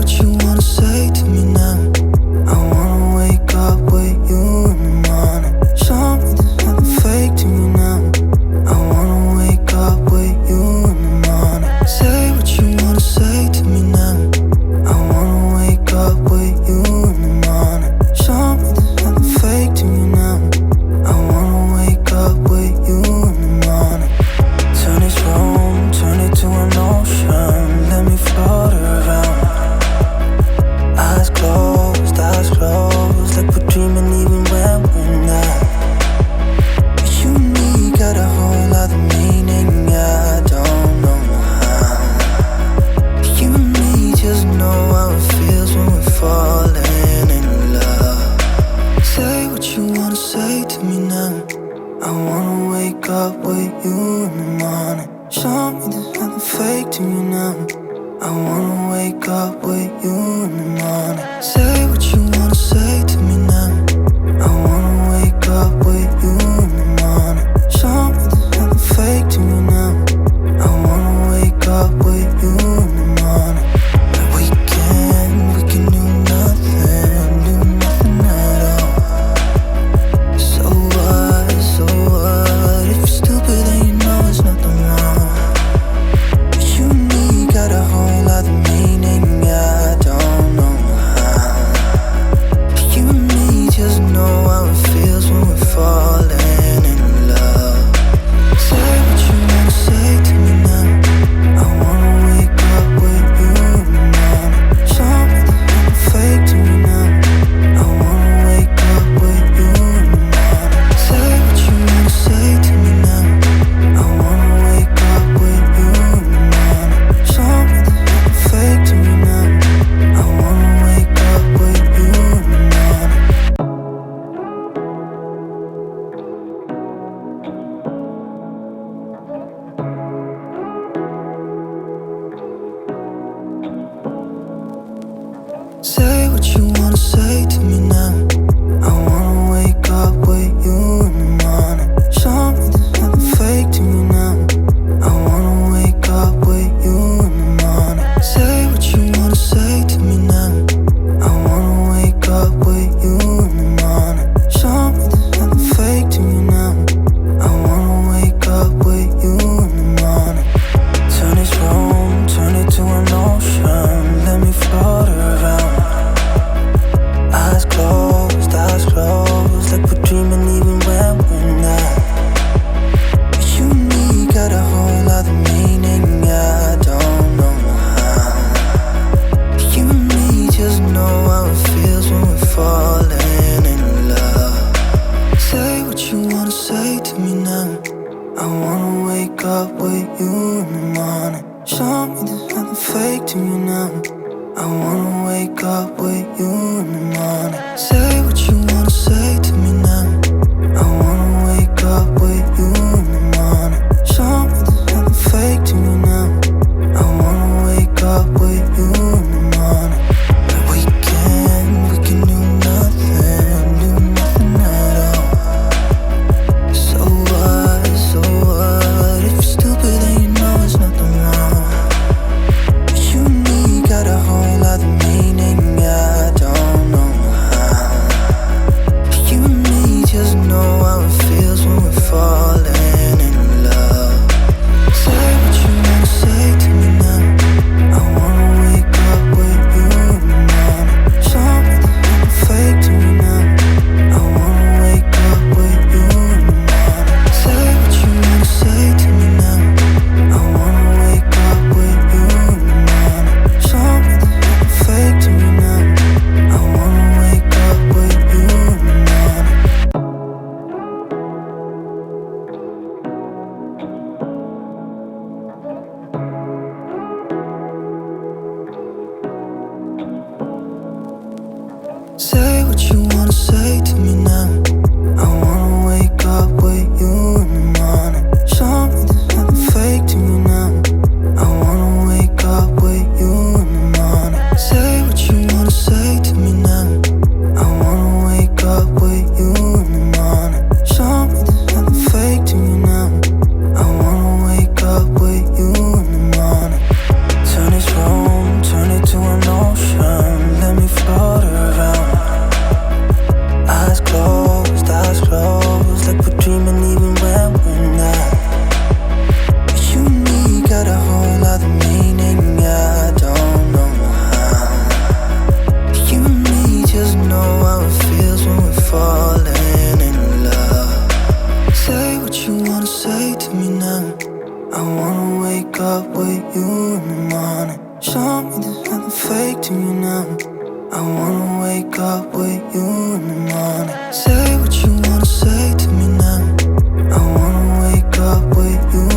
what you wanna say to me now. I wanna wake up with you in the morning. Show me there's nothing fake to me now. I wanna wake up with you in the morning. Say what you wanna say to me now. I wanna wake up with you in the morning. Show me there's nothing fake to me now. I wanna wake up with you in the morning. Turn this room, turn it to an ocean. Let me float around. Eyes closed, like we're dreaming even when we're not. You and me got a whole other meaning, I don't know how. You and me just know how it feels when we're falling in love. Say what you wanna say to me now. I wanna wake up with you in the morning. Show me there's nothing fake to me now. I wanna wake up with you in the morning. Say what you wanna say to me now. I wanna wake up with you in the morning. Show me there's nothing fake to me now. I wanna wake up with you in the morning. We can do nothing at all. So what, if you're stupid then you know there's nothing wrong. But you and me got a whole other meaning, I don't know how. But you and me just know how it feels when we're falling in love. Say what you wanna say to me now. I wanna wake up with you in the morning. Show me there's nothing fake to me now. I wanna wake up with you in the morning. Say what you wanna say to me now. I wanna wake up with you in the morning. Show me there's nothing fake to me now. I wanna wake up with you in the morning. Say what you wanna say to me now. I wanna wake up with you in the morning. Show me there's nothing fake to me now. I wanna wake up with you in the morning. Say what you wanna say to me now. I wanna wake up with you in the morning. Show me there's nothing fake to me now. I wanna wake up with you in the morning. Turn this room, turn it to an ocean. Let me float around. Eyes closed, like we're dreaming even when we're not. But you and me got a whole other meaning, I don't know how. But you and me just know how it feels when we're falling in love. Say what you wanna say to me now. I wanna wake up with you in the morning. Show me there's nothing fake to me now. I wanna wake up with you in the morning. Say what you wanna say to me now. I wanna wake up with you in the morning. Show me there's nothing fake to me now. I wanna wake up with you in the morning. We can do nothing at all. So what, if you're stupid then you know there's nothing wrong. But you and me got a whole other meaning, I don't know how. But you and me just know how it feels when we're falling in love. Say what you wanna say to me now. I wanna wake up with you in the morning. Show me there's nothing fake to me now. I wanna wake up with you in the morning. Say what you wanna say to me now. I wanna wake up with you in the morning. Show me there's nothing fake to me now. I wanna wake up with you in the morning. Say what you wanna say to me now. I wanna wake up with you in the morning. Show me there's nothing fake to me now. I wanna wake up with you in the morning. Say what you wanna say to me now. I wanna wake up with you in the morning. Show me there's nothing fake to me now. I wanna wake up with you in the morning. Turn this room, turn it to an ocean. now. I wanna wake up with you in the morning. Say what you wanna say to me now. I wanna wake up with you